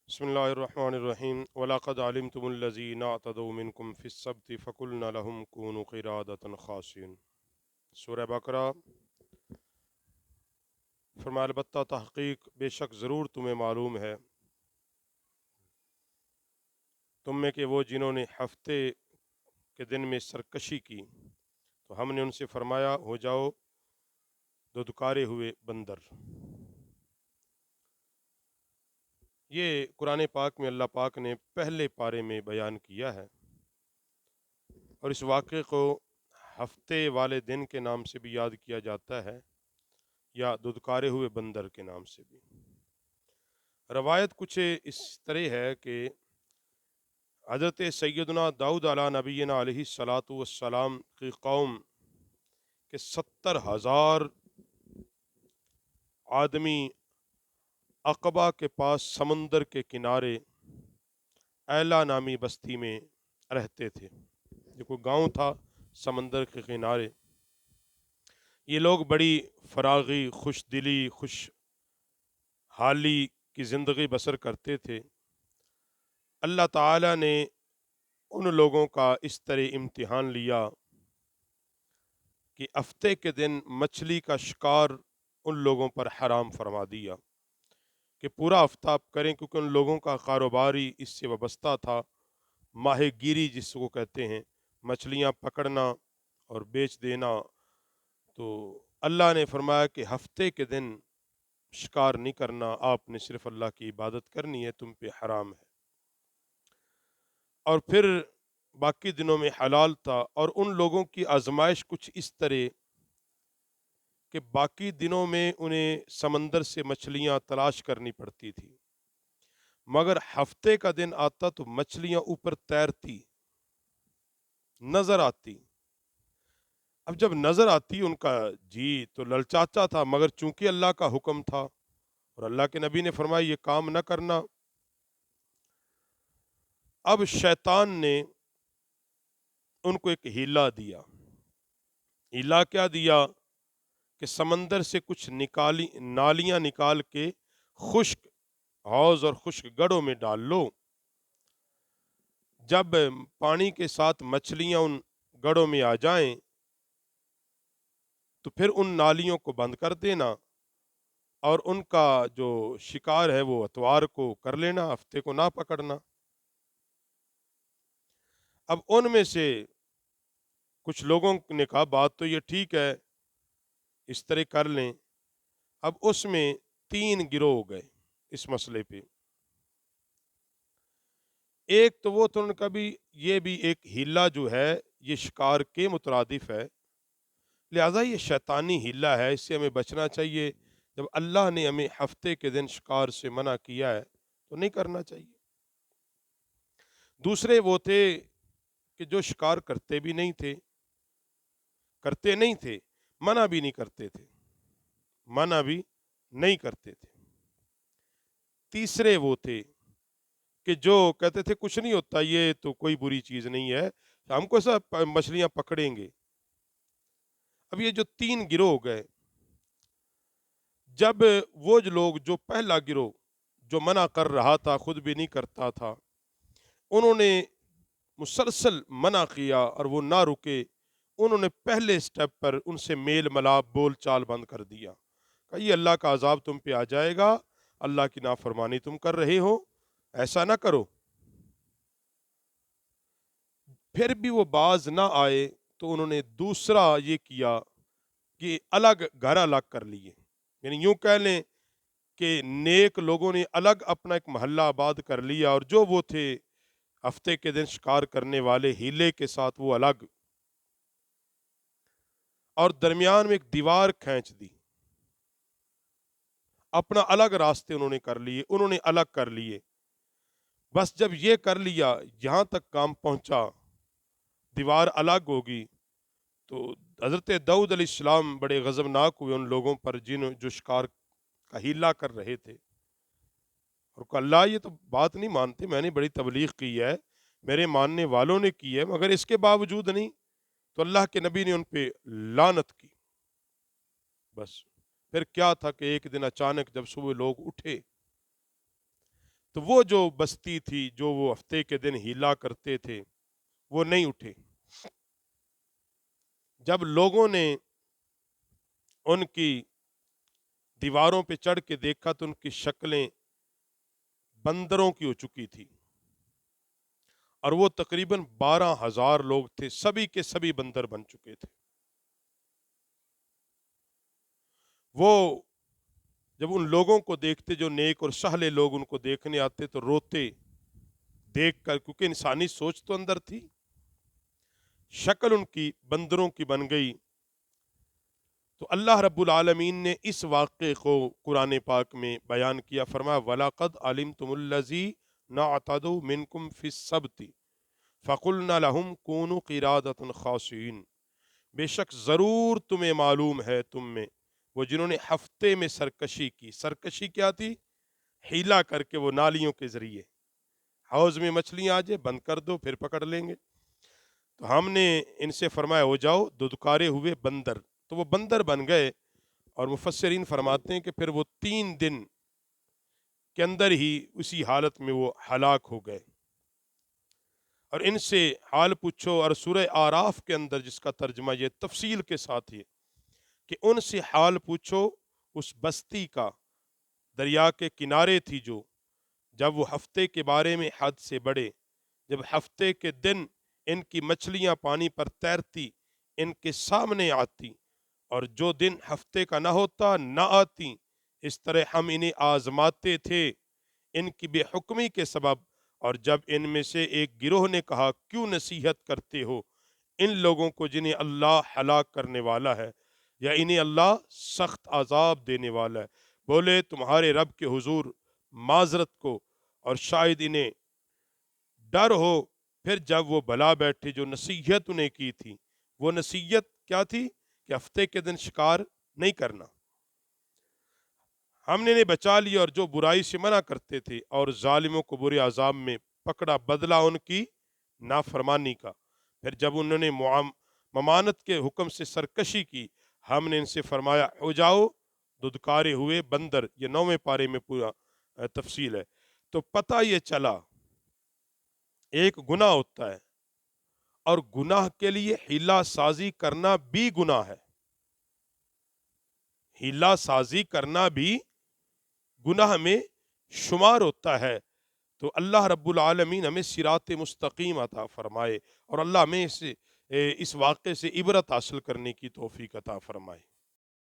बिस्मिल्लाहिर्रहमानिर्रहीम वलक़द अलिमतुमुल्लज़ीना अतदौ मिनकुम फ़िस्सब्ति फ़क़ुलना लहुम कूनू क़िरादतन ख़ासिन। सूरह बकरा। फरमाया अलबत्ता तहक़ीक़ बेशक ज़रूर तुम्हें मालूम है तुम में के वो जिन्होंने हफ्ते के दिन में सरकशी की तो हमने उनसे फरमाया हो जाओ दुदकारे हुए बंदर। ये कुरान पाक में अल्लाह पाक ने पहले पारे में बयान किया है और इस वाक़े को हफ्ते वाले दिन के नाम से भी याद किया जाता है या दुदकारे हुए बंदर के नाम से भी। रवायत कुछ इस तरह है कि हज़रत सैयदना दाऊद अला नबीना अलैहिस्सलातु वस्सलाम की कौम के 70,000 आदमी अक़बा के पास समंदर के किनारे ऐला नामी बस्ती में रहते थे। जो कोई गांव था समंदर के किनारे। ये लोग बड़ी फरागी, खुश दिली, खुश हाली की ज़िंदगी बसर करते थे। अल्लाह ताला ने उन लोगों का इस तरह इम्तिहान लिया कि हफ्ते के दिन मछली का शिकार उन लोगों पर हराम फरमा दिया कि पूरा हफ्ता आप करें, क्योंकि उन लोगों का कारोबार ही इससे वाबस्ता था। माहीगीरी जिसको कहते हैं, मछलियाँ पकड़ना और बेच देना। तो अल्लाह ने फरमाया कि हफ्ते के दिन शिकार नहीं करना, आपने सिर्फ अल्लाह की इबादत करनी है, तुम पे हराम है। और फिर बाकी दिनों में हलाल था। और उन लोगों की आजमाइश कुछ इस तरह कि बाकी दिनों में उन्हें समंदर से मछलियां तलाश करनी पड़ती थी, मगर हफ्ते का दिन आता तो मछलियां ऊपर तैरती नजर आती। अब जब नजर आती उनका जी तो ललचाता था, मगर चूंकि अल्लाह का हुक्म था और अल्लाह के नबी ने फरमाया ये काम न करना। अब शैतान ने उनको एक हीला दिया। हीला क्या दिया कि समंदर से कुछ निकाली नालियां निकाल के खुश्क हौज और खुश्क गढ़ों में डाल लो। जब पानी के साथ मछलियां उन गढ़ों में आ जाएं तो फिर उन नालियों को बंद कर देना और उनका जो शिकार है वो अतवार को कर लेना, हफ्ते को ना पकड़ना। अब उनमें से कुछ लोगों ने कहा बात तो ये ठीक है, इस तरह कर लें। अब उसमें 3 गिरोह हो गए इस मसले पे। एक तो वो तो उनका भी ये भी एक हीला जो है ये शिकार के मुतरादिफ है, लिहाजा ये शैतानी हीला है, इससे हमें बचना चाहिए। जब अल्लाह ने हमें हफ्ते के दिन शिकार से मना किया है तो नहीं करना चाहिए। दूसरे वो थे कि जो शिकार करते नहीं थे, मना भी नहीं करते थे, मना भी नहीं करते थे। तीसरे वो थे कि जो कहते थे कुछ नहीं होता, ये तो कोई बुरी चीज नहीं है, हमको सब मछलियां पकड़ेंगे। अब ये जो 3 गिरोह हो गए, जब वो जो लोग जो पहला गिरोह जो मना कर रहा था, खुद भी नहीं करता था, उन्होंने मुसलसल मना किया और वो ना रुके, उन्होंने पहले स्टेप पर उनसे मेल मिलाप बोल चाल बंद कर दिया। कहा ये अल्लाह का अजाब तुम पे आ जाएगा, अल्लाह की नाफरमानी तुम कर रहे हो, ऐसा ना करो। फिर भी वो बाज ना आए तो उन्होंने दूसरा ये किया कि अलग घर अलग कर लिए। यानी यूं कह लें कि नेक लोगों ने अलग अपना एक मोहल्ला आबाद कर लिया और जो वो थे हफ्ते के दिन शिकार करने वाले हीले के साथ वो अलग, और दरमियान में एक दीवार खींच दी। अपना अलग रास्ते उन्होंने कर लिए, उन्होंने अलग कर लिए। बस जब ये कर लिया, यहां तक काम पहुंचा, दीवार अलग होगी, तो हजरत दाऊद अलैहिस्सलाम बड़े गजबनाक हुए उन लोगों पर जिन जो शिकार का हीला कर रहे थे। और कहा अल्लाह ये तो बात नहीं मानते, मैंने बड़ी तबलीग की है, मेरे मानने वालों ने की है, मगर इसके बावजूद नहीं। तो अल्लाह के नबी ने उन पे लानत की। बस फिर क्या था कि एक दिन अचानक जब सुबह लोग उठे تو وہ جو بستی تھی جو وہ ہفتے کے دن ہیلا کرتے تھے وہ نہیں اٹھے۔ جب لوگوں نے ان کی دیواروں پہ چڑھ کے دیکھا تو ان کی شکلیں بندروں کی ہو چکی تھی، اور وہ تقریباً 12,000 لوگ تھے، سبھی کے سبھی بندر بن چکے تھے۔ وہ جب ان لوگوں کو دیکھتے جو نیک اور سہلے لوگ ان کو دیکھنے آتے تو روتے دیکھ کر، کیونکہ انسانی سوچ تو اندر تھی، شکل ان کی بندروں کی بن گئی۔ تو اللہ رب العالمین نے اس واقعے کو قرآن پاک میں بیان کیا، فرمایا وَلَقَدْ عَلِمْتُمُ الَّذِينَ اعْتَدَوْا مِنْكُمْ فِي السَّبْتِ فَقُلْنَا لَهُمْ كُونُوا قِرَادَةً خَاسِئِينَ، بے شک ضرور تمہیں معلوم ہے تم میں وہ جنہوں نے ہفتے میں سرکشی کی۔ سرکشی کیا تھی؟ ہیلا کر کے وہ نالیوں کے ذریعے حوض میں مچھلیاں آ جائے بند کر دو پھر پکڑ لیں گے۔ تو ہم نے ان سے فرمایا ہو جاؤ ددکارے ہوئے بندر، تو وہ بندر بن گئے۔ اور مفسرین فرماتے ہیں کہ پھر وہ 3 دن کے اندر ہی اسی حالت میں وہ ہلاک ہو گئے۔ اور ان سے حال پوچھو، اور سورہ آراف کے اندر جس کا ترجمہ یہ تفصیل کے ساتھ ہے کہ ان سے حال پوچھو اس بستی کا، دریا کے کنارے تھی جو، جب وہ ہفتے کے بارے میں حد سے بڑھے، جب ہفتے کے دن ان کی مچھلیاں پانی پر تیرتی ان کے سامنے آتی، اور جو دن ہفتے کا نہ ہوتا نہ آتی، اس طرح ہم انہیں آزماتے تھے ان کی بے حکمی کے سبب۔ اور جب ان میں سے ایک گروہ نے کہا کیوں نصیحت کرتے ہو ان لوگوں کو جنہیں اللہ ہلاک کرنے والا ہے یا انہیں اللہ سخت عذاب دینے والا ہے، بولے تمہارے رب کے حضور معذرت کو، اور شاید انہیں ڈر ہو۔ پھر جب وہ بلا بیٹھے جو نصیحت انہیں کی تھی، وہ نصیحت کیا تھی کہ ہفتے کے دن شکار نہیں کرنا، ہم نے انہیں بچا لیا، اور جو برائی سے منع کرتے تھے اور ظالموں کو برے عذاب میں پکڑا، بدلہ ان کی نافرمانی کا۔ پھر جب انہوں نے ممانت کے حکم سے سرکشی کی، ہم نے ان سے فرمایا ہو جاؤ ددکارے ہوئے بندر۔ یہ 9ویں پارے میں پورا تفصیل ہے۔ تو پتہ یہ چلا ایک گناہ ہوتا ہے، اور گناہ کے لیے حیلہ سازی کرنا بھی گناہ ہے، حیلہ سازی کرنا بھی گناہ میں شمار ہوتا ہے۔ تو اللہ رب العالمین ہمیں صراط مستقیم عطا فرمائے، اور اللہ ہمیں اس واقعے سے عبرت حاصل کرنے کی توفیق عطا فرمائے۔